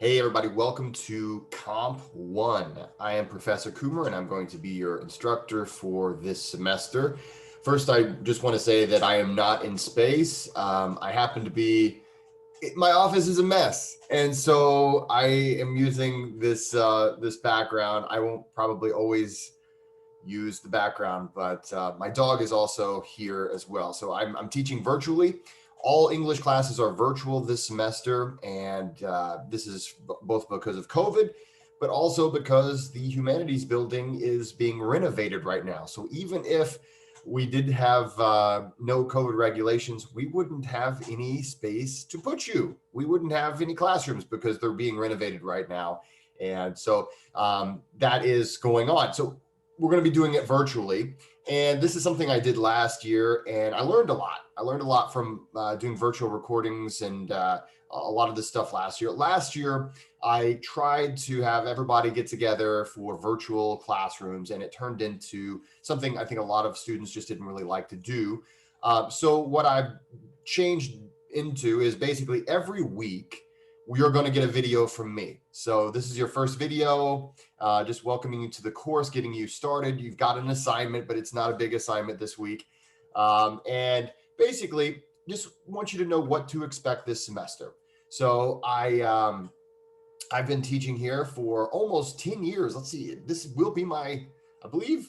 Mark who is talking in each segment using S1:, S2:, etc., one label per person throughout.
S1: Hey everybody, welcome to Comp 1. I am Professor Coomer and I'm going to be your instructor for this semester. First, I just want to say that I am not in space. I happen to be, my office is a mess. And so I am using this background. I won't probably always use the background, but my dog is also here as well. So I'm teaching virtually. All English classes are virtual this semester, and this is both because of COVID, but also because the humanities building is being renovated right now. So even if we did have no COVID regulations, we wouldn't have any space to put you. We wouldn't have any classrooms because they're being renovated right now. And so that is going on. So we're going to be doing it virtually. And this is something I did last year, and I learned a lot. I learned a lot from doing virtual recordings and a lot of this stuff last year. Last year, I tried to have everybody get together for virtual classrooms, and it turned into something I think a lot of students just didn't really like to do. So what I've changed into is basically every week, we are going to get a video from me. So this is your first video, just welcoming you to the course, getting you started. You've got an assignment, but it's not a big assignment this week. And basically, just want you to know what to expect this semester. So I've been teaching here for almost 10 years. Let's see, this will be my, I believe,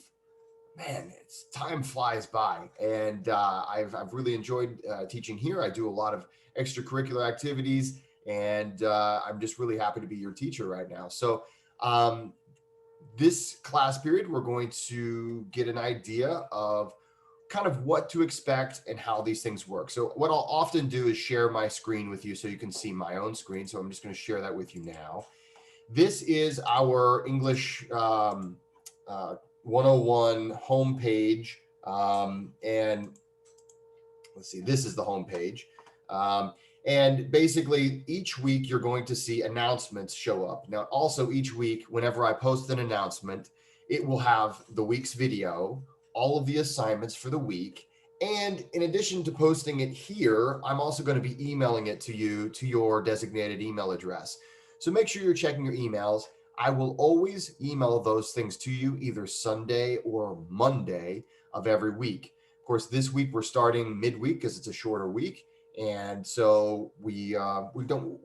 S1: man, it's time flies by, and I've really enjoyed teaching here. I do a lot of extracurricular activities, and I'm just really happy to be your teacher right now. So this class period, we're going to get an idea of kind of what to expect and how these things work. So what I'll often do is share my screen with you so you can see my own screen. So I'm just going to share that with you now. This is our English 101 homepage. And let's see, this is the homepage. And basically, each week you're going to see announcements show up. Now, also each week, whenever I post an announcement, it will have the week's video, all of the assignments for the week. And in addition to posting it here, I'm also going to be emailing it to you to your designated email address. So make sure you're checking your emails. I will always email those things to you either Sunday or Monday of every week. Of course, this week we're starting midweek because it's a shorter week. And so we don't,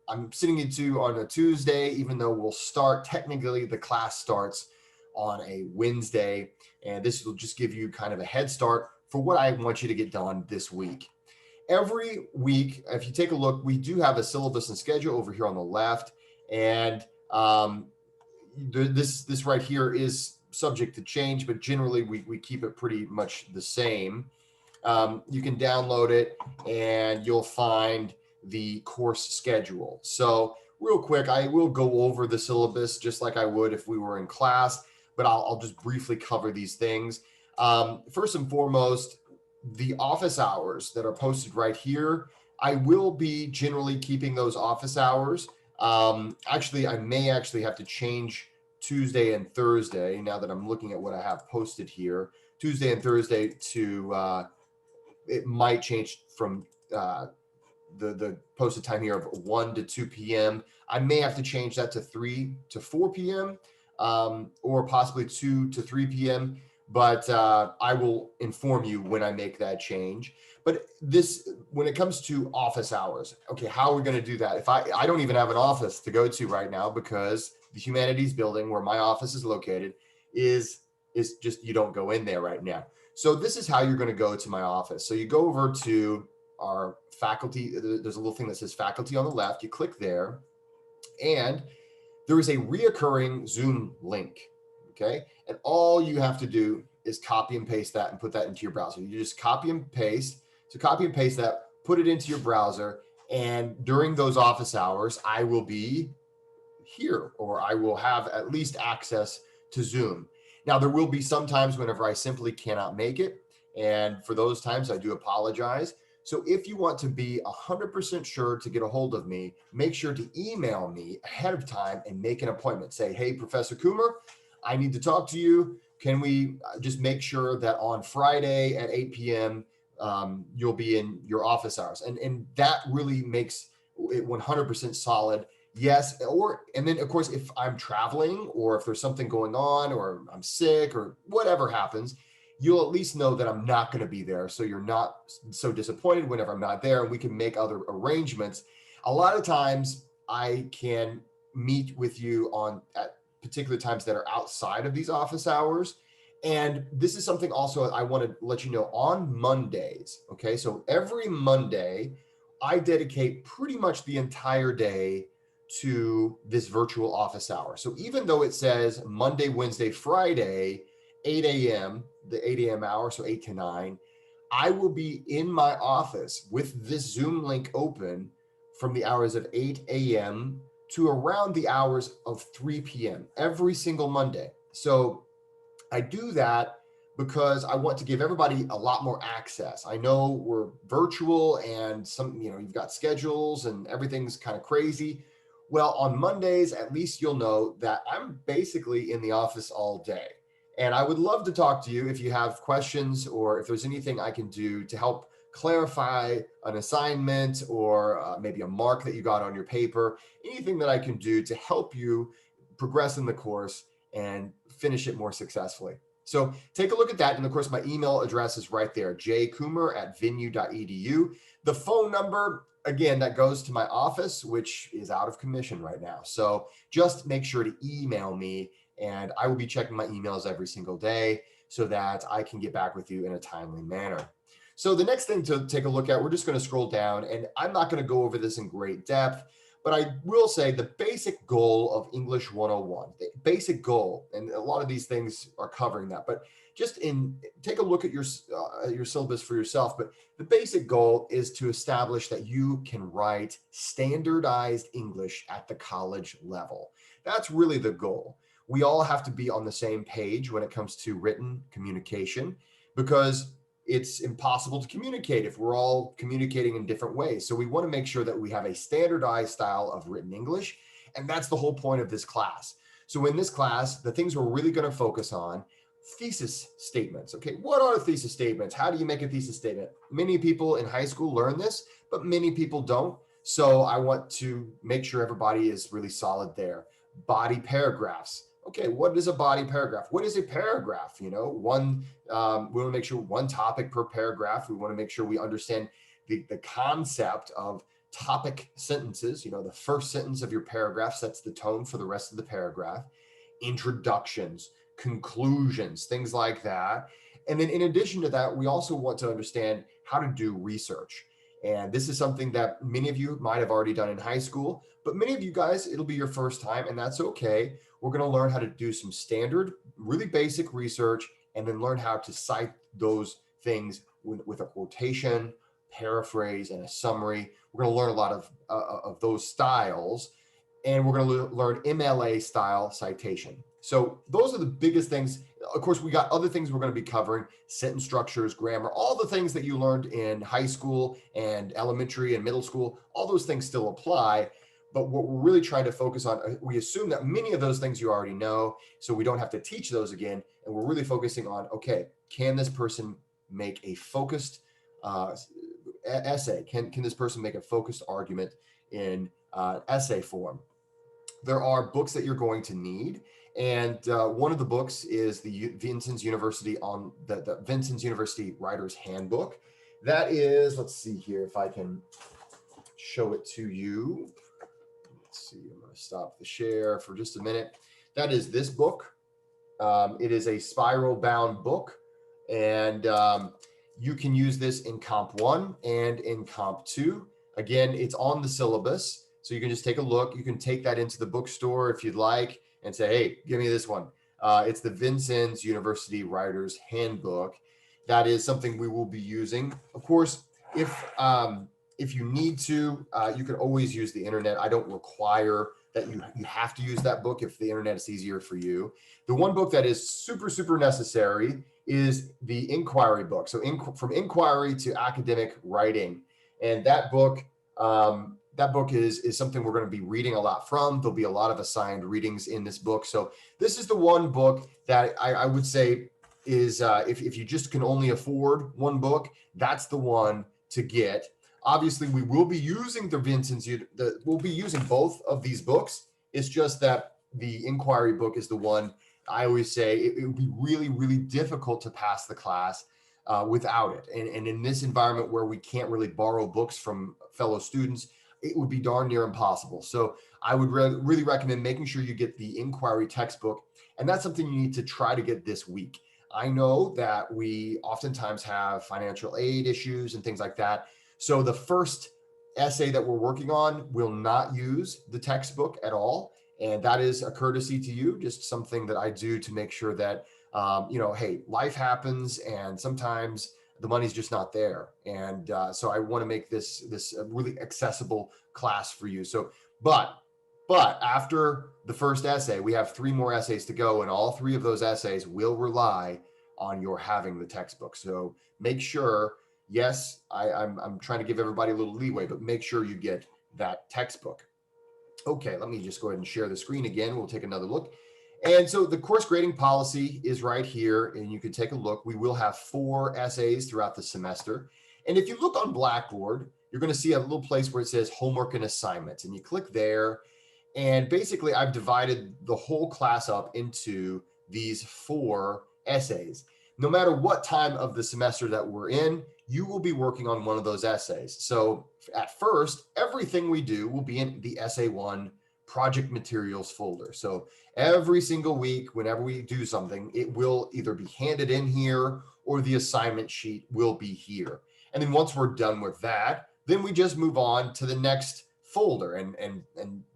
S1: I'm sitting into on a Tuesday, even though we'll start, technically the class starts on a Wednesday. And this will just give you kind of a head start for what I want you to get done this week. Every week, if you take a look, we do have a syllabus and schedule over here on the left. And this right here is subject to change, but generally we keep it pretty much the same. You can download it and you'll find the course schedule. So real quick, I will go over the syllabus just like I would if we were in class, but I'll just briefly cover these things. First and foremost, the office hours that are posted right here, I will be generally keeping those office hours. Actually, I may actually have to change Tuesday and Thursday now that I'm looking at what I have posted here. Tuesday and Thursday to it might change from the posted time here of 1 to 2 p.m. I may have to change that to 3 to 4 p.m. Or possibly 2 to 3 p.m. But I will inform you when I make that change. But this, when it comes to office hours, okay, how are we going to do that? If I don't even have an office to go to right now because the humanities building where my office is located is just, you don't go in there right now. So this is how you're going to go to my office. So you go over to our faculty. There's a little thing that says faculty on the left. You click there, and there is a reoccurring Zoom link. Okay. And all you have to do is copy and paste that and put that into your browser. You just copy and paste. So copy and paste that, put it into your browser. And during those office hours, I will be here, or I will have at least access to Zoom. Now, there will be some times whenever I simply cannot make it. And for those times, I do apologize. So if you want to be 100% sure to get a hold of me, make sure to email me ahead of time and make an appointment. Say, hey, Professor Coomer, I need to talk to you. Can we just make sure that on Friday at 8 p.m. You'll be in your office hours? And that really makes it 100% solid. Yes, and then of course, if I'm traveling or if there's something going on or I'm sick or whatever happens, you'll at least know that I'm not going to be there. So you're not so disappointed whenever I'm not there, and we can make other arrangements. A lot of times I can meet with you on at particular times that are outside of these office hours. And this is something also I want to let you know on Mondays. Okay. So every Monday, I dedicate pretty much the entire day to this virtual office hour. So even though it says Monday, Wednesday, Friday, 8 a.m., the 8 a.m. hour, so 8 to 9, I will be in my office with this Zoom link open from the hours of 8 a.m. to around the hours of 3 p.m. every single Monday. So I do that because I want to give everybody a lot more access. I know we're virtual and you've got schedules and everything's kind of crazy. Well, on Mondays, at least you'll know that I'm basically in the office all day. And I would love to talk to you if you have questions or if there's anything I can do to help clarify an assignment or maybe a mark that you got on your paper, anything that I can do to help you progress in the course and finish it more successfully. So take a look at that. And of course, my email address is right there, jcoomer@venue.edu. The phone number, again, that goes to my office, which is out of commission right now. So just make sure to email me, and I will be checking my emails every single day so that I can get back with you in a timely manner. So the next thing to take a look at, we're just going to scroll down, and I'm not going to go over this in great depth, but I will say the basic goal of English 101, the basic goal, and a lot of these things are covering that, but take a look at your syllabus for yourself. But the basic goal is to establish that you can write standardized English at the college level. That's really the goal. We all have to be on the same page when it comes to written communication, because it's impossible to communicate if we're all communicating in different ways. So we want to make sure that we have a standardized style of written English. And that's the whole point of this class. So in this class, the things we're really going to focus on, thesis statements. Okay, what are thesis statements? How do you make a thesis statement? Many people in high school learn this, but many people don't. So I want to make sure everybody is really solid there. Body paragraphs. Okay, what is a body paragraph? What is a paragraph? We want to make sure one topic per paragraph. We want to make sure we understand the concept of topic sentences. The first sentence of your paragraph sets the tone for the rest of the paragraph. Introductions, conclusions, things like that. And then in addition to that, we also want to understand how to do research. And this is something that many of you might have already done in high school, but many of you guys, it'll be your first time, and that's okay. We're going to learn how to do some standard, really basic research, and then learn how to cite those things with a quotation, paraphrase, and a summary. We're going to learn a lot of those styles, and we're going to learn MLA style citation. So those are the biggest things. Of course, we got other things we're going to be covering: sentence structures, grammar, all the things that you learned in high school and elementary and middle school. All those things still apply. But what we're really trying to focus on, we assume that many of those things you already know, so we don't have to teach those again. And we're really focusing on, okay, can this person make a focused essay? Can this person make a focused argument in essay form? There are books that you're going to need. And one of the books is the Vincennes University the Vincennes University Writer's Handbook. That is, let's see here if I can show it to you. Let's see, I'm going to stop the share for just a minute. That is this book. It is a spiral bound book, and you can use this in Comp 1 and in Comp 2. Again, it's on the syllabus, so you can just take a look. You can take that into the bookstore if you'd like and say, hey, give me this one. It's the Vincennes University Writer's Handbook. That is something we will be using. Of course, if you need to, you can always use the internet. I don't require that you have to use that book if the internet is easier for you. The one book that is super, super necessary is the inquiry book. So from inquiry to academic writing. And that book is something we're going to be reading a lot from. There'll be a lot of assigned readings in this book. So this is the one book that I would say is, if you just can only afford one book, that's the one to get. Obviously, we will be using we'll be using both of these books. It's just that the inquiry book is the one I always say it would be really, really difficult to pass the class without it. And in this environment where we can't really borrow books from fellow students, it would be darn near impossible. So I would really recommend making sure you get the inquiry textbook. And that's something you need to try to get this week. I know that we oftentimes have financial aid issues and things like that. So the first essay that we're working on will not use the textbook at all. And that is a courtesy to you, just something that I do to make sure that, hey, life happens and sometimes the money's just not there. And so I want to make this a really accessible class for you. So, but after the first essay, we have 3 more essays to go, and all 3 of those essays will rely on your having the textbook. So make sure, yes, I'm trying to give everybody a little leeway, but make sure you get that textbook. Okay, let me just go ahead and share the screen again. We'll take another look. And so the course grading policy is right here, and you can take a look. We will have 4 essays throughout the semester. And if you look on Blackboard, you're going to see a little place where it says homework and assignments, and you click there. And basically, I've divided the whole class up into these 4 essays. No matter what time of the semester that we're in, you will be working on one of those essays. So at first, everything we do will be in the Essay 1 project materials folder. So every single week, whenever we do something, it will either be handed in here or the assignment sheet will be here. And then once we're done with that, then we just move on to the next folder and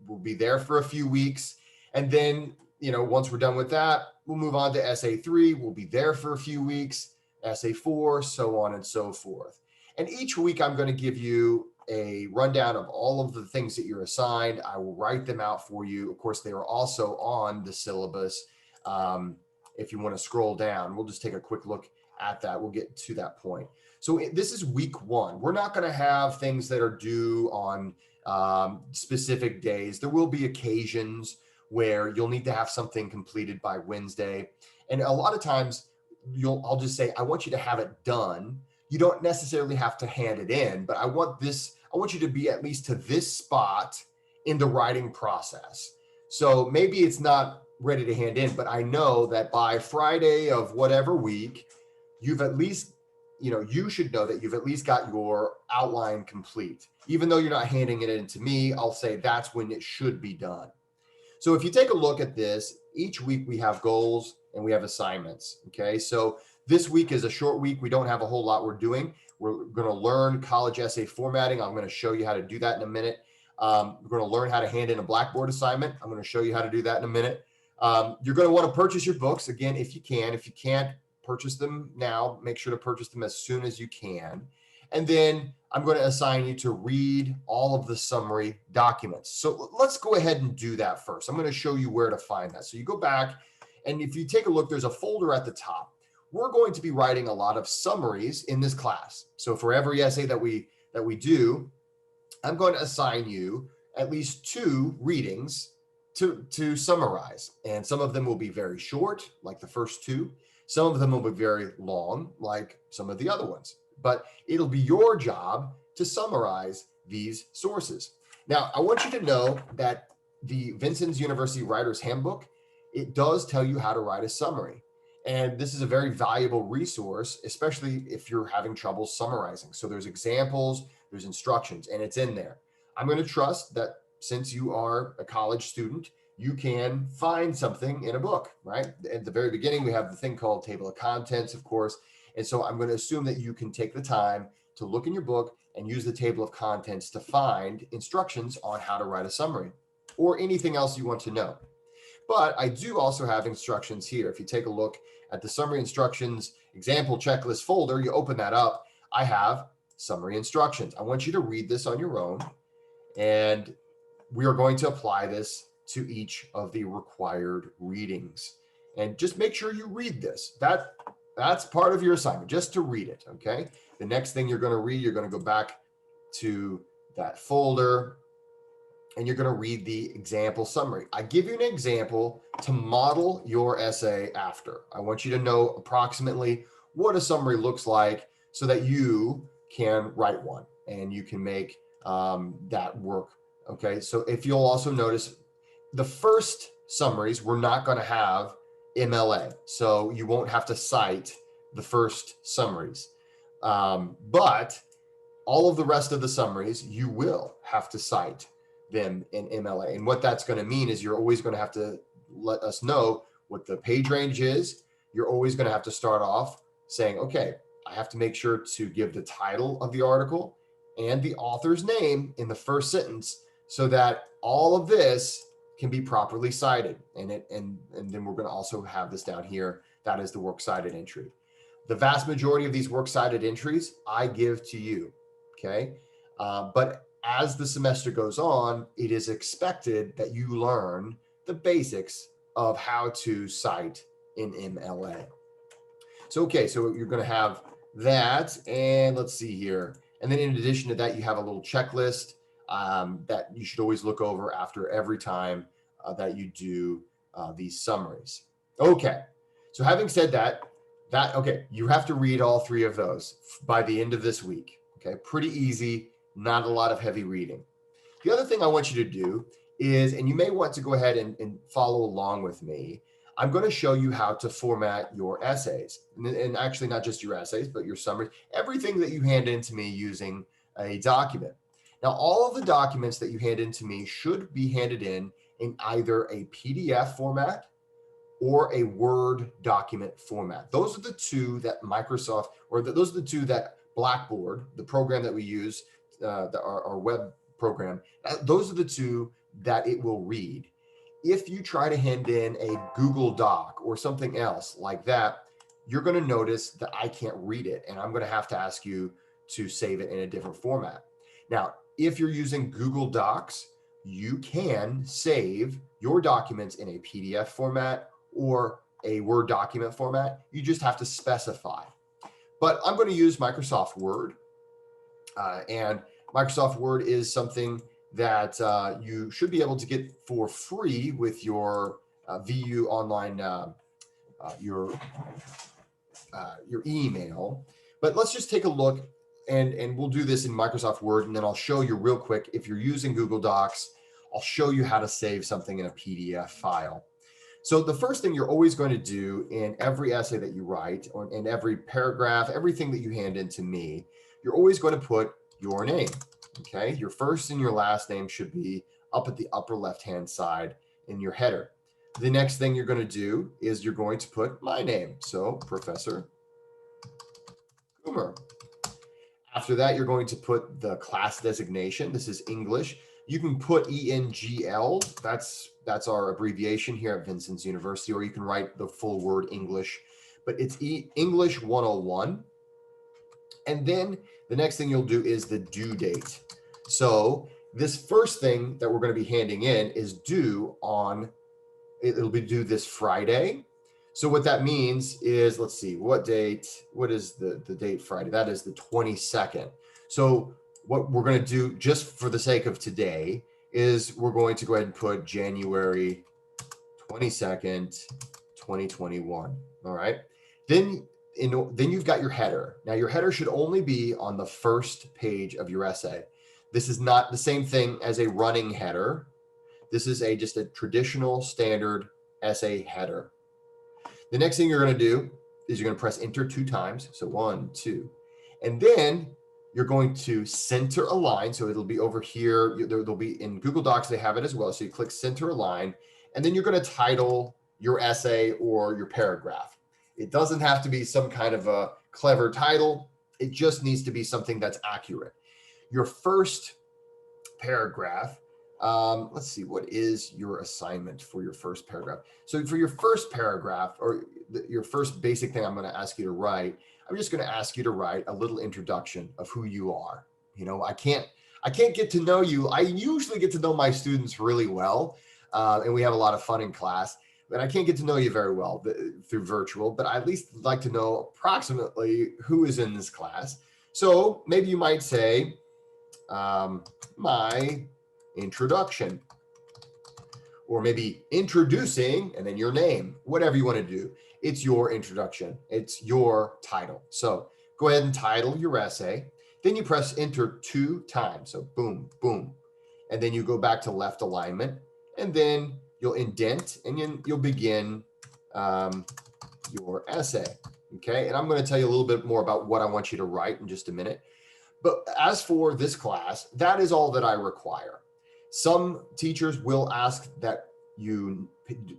S1: we'll be there for a few weeks. And then, once we're done with that, we'll move on to Essay 3. We'll be there for a few weeks, Essay 4, so on and so forth. And each week I'm going to give you a rundown of all of the things that you're assigned. I will write them out for you. Of course, they are also on the syllabus. If you want to scroll down, we'll just take a quick look at that. We'll get to that point. So this is week 1. We're not going to have things that are due on specific days. There will be occasions where you'll need to have something completed by Wednesday. And a lot of times I'll just say, I want you to have it done. You don't necessarily have to hand it in, but I want you to be at least to this spot in the writing process. So maybe it's not ready to hand in, but I know that by Friday of whatever week, you've at least, you should know that you've at least got your outline complete. Even though you're not handing it in to me, I'll say that's when it should be done. So if you take a look at this, each week we have goals and we have assignments. Okay, so this week is a short week. We don't have a whole lot we're doing. We're going to learn college essay formatting. I'm going to show you how to do that in a minute. We're going to learn how to hand in a Blackboard assignment. I'm going to show you how to do that in a minute. You're going to want to purchase your books again if you can. If you can't, purchase them now. Make sure to purchase them as soon as you can. And then I'm going to assign you to read all of the summary documents. So let's go ahead and do that first. I'm going to show you where to find that. So you go back, and if you take a look, there's a folder at the top. We're going to be writing a lot of summaries in this class. So for every essay that we do, I'm going to assign you at least 2 readings to summarize. And some of them will be very short, like the first 2. Some of them will be very long, like some of the other ones. But it'll be your job to summarize these sources. Now, I want you to know that the Vincennes University Writer's Handbook, it does tell you how to write a summary. And this is a very valuable resource, especially if you're having trouble summarizing. So there's examples, there's instructions, and it's in there. I'm going to trust that since you are a college student, you can find something in a book, right? At the very beginning, we have the thing called table of contents, of course. And so I'm going to assume that you can take the time to look in your book and use the table of contents to find instructions on how to write a summary or anything else you want to know. But I do also have instructions here. If you take a look at the summary instructions example checklist folder, you open that up, I have summary instructions. I want you to read this on your own, and we are going to apply this to each of the required readings. And just make sure you read this. That's part of your assignment, just to read it, okay? The next thing you're going to read, you're going to go back to that folder, and you're going to read the example summary. I give you an example to model your essay after. I want you to know approximately what a summary looks like so that you can write one. and you can make that work. Okay, so if you'll also notice, the first summaries we're not going to have MLA, so you won't have to cite the first summaries. But all of the rest of the summaries, you will have to cite them in MLA. And what that's going to mean is you're always going to have to let us know what the page range is. You're always going to have to start off saying, okay, I have to make sure to give the title of the article and the author's name in the first sentence so that all of this can be properly cited. And then we're going to also have this down here. That is the works cited entry. The vast majority of these works cited entries I give to you. Okay. But as the semester goes on, it is expected that you learn the basics of how to cite in MLA. So, okay, so you're going to have that, and let's see here. And then in addition to that, you have a little checklist that you should always look over after every time that you do these summaries. Okay, so having said that, okay, you have to read all three of those by the end of this week. Okay, pretty easy, not a lot of heavy reading. The other thing I want you to do is, and you may want to go ahead and follow along with me, I'm going to show you how to format your essays. And actually not just your essays, but your summaries, everything that you hand in to me using a document. Now, all of the documents that you hand in to me should be handed in either a PDF format or a Word document format. Those are the two that Microsoft, or those are the two that Blackboard, the program that we use, our web program, those are the two that it will read. If you try to hand in a Google Doc or something else like that, you're going to notice that I can't read it, and I'm going to have to ask you to save it in a different format. Now, if you're using Google Docs, you can save your documents in a PDF format or a Word document format. You just have to specify. But I'm going to use Microsoft Word, and Microsoft Word is something that you should be able to get for free with your VU online, your email. But let's just take a look, and we'll do this in Microsoft Word, and then I'll show you real quick. If you're using Google Docs, I'll show you how to save something in a PDF file. So the first thing you're always going to do in every essay that you write, or in every paragraph, everything that you hand in to me, you're always going to put your name. Okay, your first and your last name should be up at the upper left-hand side in your header. The next thing you're going to do is you're going to put my name. So Professor Coomer. After that, you're going to put the class designation. This is English. You can put ENGL. That's our abbreviation here at Vincent's University, or you can write the full word English, but it's English 101. And then the next thing you'll do is the due date. So this first thing that we're going to be handing in is due on, it'll be due this Friday. So what that means is, let's see, what is the date Friday? That is the 22nd. So what we're going to do, just for the sake of today, is we're going to go ahead and put January 22nd, 2021. All right. Then you've got your header. Now your header should only be on the first page of your essay. This is not the same thing as a running header. This is just a traditional standard essay header. The next thing you're going to do is you're going to press enter 2 times. So 1, 2, and then you're going to center align. So it'll be over here. There'll be in Google Docs, they have it as well. So you click center align, and then you're going to title your essay or your paragraph. It doesn't have to be some kind of a clever title. It just needs to be something that's accurate. Your first paragraph, let's see, what is your assignment for your first paragraph? So for your first paragraph, or your first basic thing I'm going to ask you to write, I'm just going to ask you to write a little introduction of who you are. You know, I can't get to know you. I usually get to know my students really well, and we have a lot of fun in class, but I can't get to know you very well through virtual, but I at least like to know approximately who is in this class. So maybe you might say, my introduction, or maybe introducing, and then your name, whatever you want to do. It's your introduction. It's your title. So go ahead and title your essay. Then you press enter 2 times. So boom, boom. And then you go back to left alignment, and then you'll indent, and you'll begin your essay. Okay. And I'm going to tell you a little bit more about what I want you to write in just a minute. But as for this class, that is all that I require. Some teachers will ask that you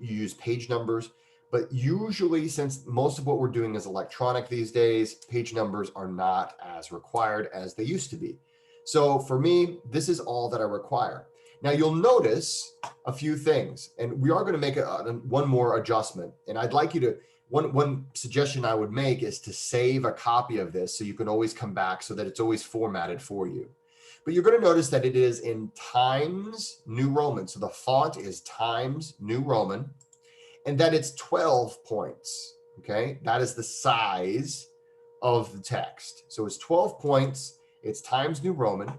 S1: use page numbers, but usually, since most of what we're doing is electronic these days, page numbers are not as required as they used to be. So for me, this is all that I require. Now you'll notice a few things, and we are going to make one more adjustment. And I'd like you to, one suggestion I would make is to save a copy of this so you can always come back so that it's always formatted for you. But you're going to notice that it is in Times New Roman. So the font is Times New Roman, and that it's 12 points. Okay, that is the size of the text. So it's 12 points, it's Times New Roman,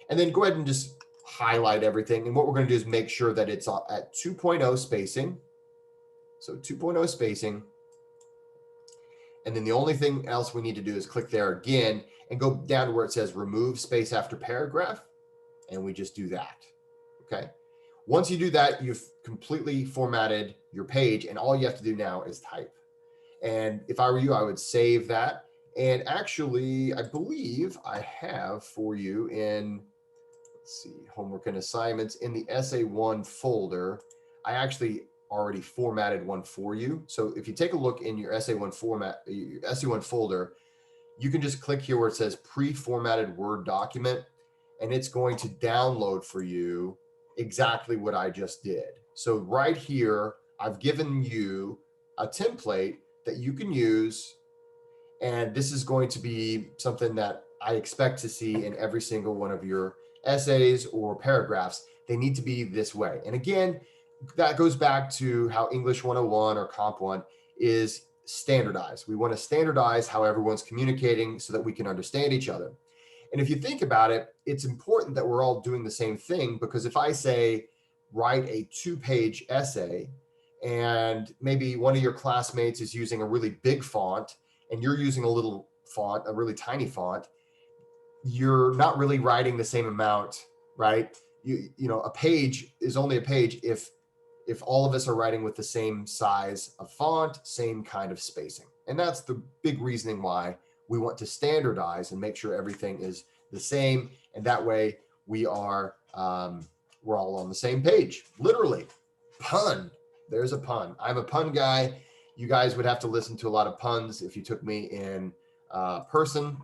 S1: and then go ahead and just highlight everything. And what we're going to do is make sure that it's at 2.0 spacing. So 2.0 spacing. And then the only thing else we need to do is click there again and go down to where it says remove space after paragraph. And we just do that. Okay. Once you do that, you've completely formatted your page, and all you have to do now is type. And if I were you, I would save that. And actually, I believe I have for you in, let's see, homework and assignments in the Essay 1 folder. I actually already formatted one for you. So if you take a look in your Essay 1 format, your Essay 1 folder, you can just click here where it says pre-formatted Word document, and it's going to download for you exactly what I just did. So right here, I've given you a template that you can use, and this is going to be something that I expect to see in every single one of your essays or paragraphs. They need to be this way. And again, that goes back to how English 101 or Comp 1 is standardized. We want to standardize how everyone's communicating so that we can understand each other. And if you think about it, it's important that we're all doing the same thing, because if I say, write a 2-page essay, and maybe one of your classmates is using a really big font and you're using a little font, a really tiny font, you're not really writing the same amount, right? You know, a page is only a page if all of us are writing with the same size of font, same kind of spacing. And that's the big reasoning why we want to standardize and make sure everything is the same. And that way we are, we're all on the same page. Literally, pun. There's a pun. I'm a pun guy. You guys would have to listen to a lot of puns if you took me in person,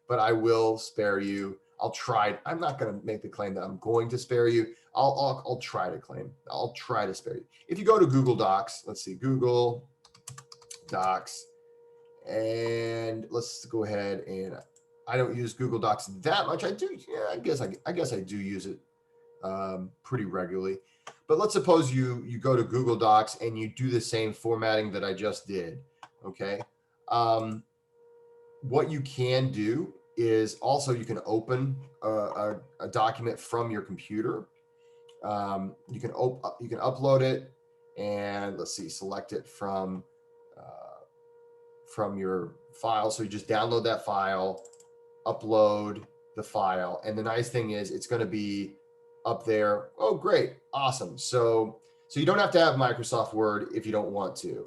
S1: but I will spare you. I'll try. I'm not going to make the claim that I'm going to spare you. I'll try to claim. I'll try to spare you. If you go to Google Docs, let's see, Google Docs, and let's go ahead and I don't use Google Docs that much. I do. Yeah, I guess I do use it pretty regularly. But let's suppose you go to Google Docs and you do the same formatting that I just did. Okay. What you can do is also you can open a document from your computer. You can upload it, and let's see, select it from your file. So you just download that file, upload the file, and the nice thing is it's going to be up there. Oh, great, awesome. So you don't have to have Microsoft Word if you don't want to,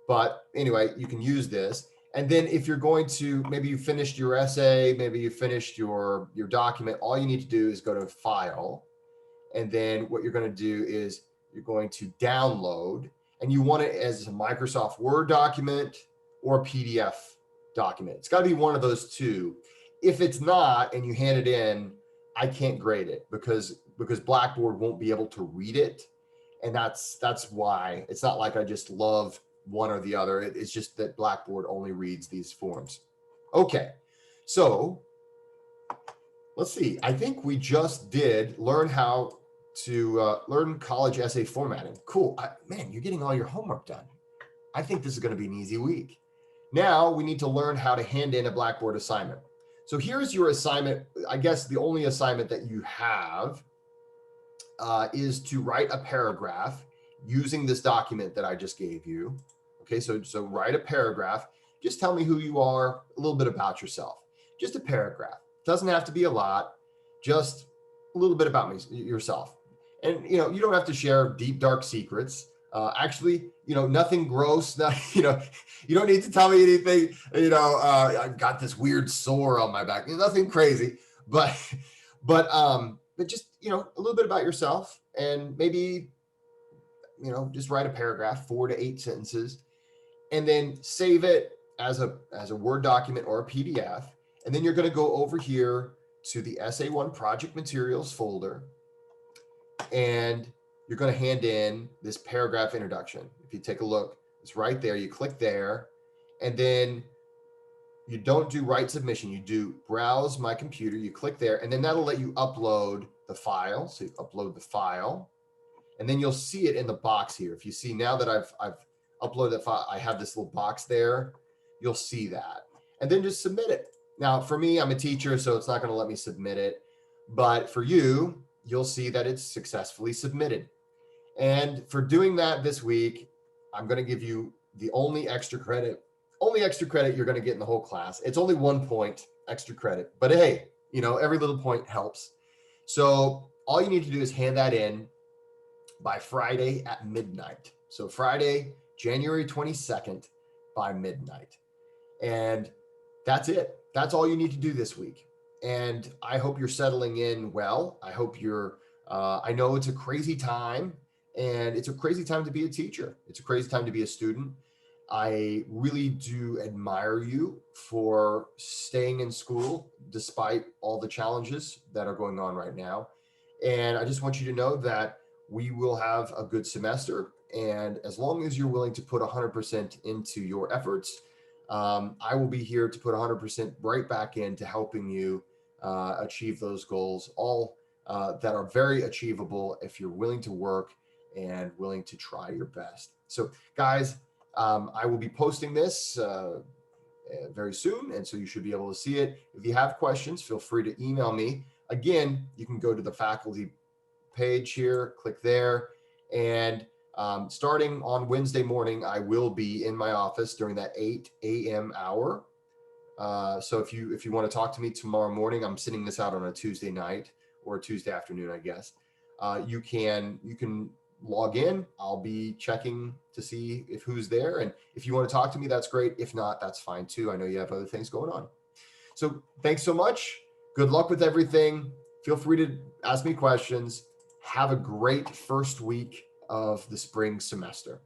S1: but anyway, you can use this. And then if you're going to, maybe you finished your essay, maybe you finished your document, all you need to do is go to File. And then what you're going to do is you're going to download, and you want it as a Microsoft Word document or a PDF document. It's got to be one of those two. If it's not, and you hand it in, I can't grade it because Blackboard won't be able to read it. And that's why. It's not like I just love one or the other. It's just that Blackboard only reads these forms. Okay, so let's see. I think we just did learn how to learn college essay formatting. Cool. Man, you're getting all your homework done. I think this is going to be an easy week. Now we need to learn how to hand in a Blackboard assignment. So here's your assignment. I guess the only assignment that you have is to write a paragraph using this document that I just gave you. Okay, so write a paragraph. Just tell me who you are, a little bit about yourself. just a paragraph. Doesn't have to be a lot, just a little bit about yourself. And, you know, you don't have to share deep, dark secrets. Actually, you know, nothing gross. Not, you know, you don't need to tell me anything. You know, I've got this weird sore on my back. Nothing crazy, but, but just, you know, a little bit about yourself, and maybe, you know, just write a paragraph, 4 to 8 sentences, and then save it as a Word document or a PDF. And then you're going to go over here to the SA1 project materials folder, and you're going to hand in this paragraph introduction. If you take a look, it's right there. You click there, and then you don't do write submission. You do browse my computer. You click there, and then that'll let you upload the file. So you upload the file, and then you'll see it in the box here. If you see now that I've uploaded that file, I have this little box there. You'll see that, and then just submit it. Now, for me, I'm a teacher, so it's not going to let me submit it. But for you, you'll see that it's successfully submitted. And for doing that this week, I'm going to give you the only extra credit you're going to get in the whole class. It's only 1 point extra credit, but hey, you know, every little point helps. So all you need to do is hand that in by Friday at midnight. So Friday, January 22nd by midnight. And that's it. That's all you need to do this week. And I hope you're settling in well. I hope you're, I know it's a crazy time, and it's a crazy time to be a teacher. It's a crazy time to be a student. I really do admire you for staying in school despite all the challenges that are going on right now. And I just want you to know that we will have a good semester. And as long as you're willing to put 100% into your efforts, I will be here to put 100% right back into helping you achieve those goals, all that are very achievable if you're willing to work and willing to try your best. So guys, I will be posting this very soon, and so you should be able to see it. If you have questions, feel free to email me. Again, you can go to the faculty page here, click there, and starting on Wednesday morning, I will be in my office during that 8 a.m. hour. So if you want to talk to me tomorrow morning, I'm sending this out on a Tuesday night or a Tuesday afternoon, I guess. You can log in. I'll be checking to see if who's there, and if you want to talk to me, that's great. If not, that's fine too. I know you have other things going on. So thanks so much. Good luck with everything. Feel free to ask me questions. Have a great first week of the spring semester.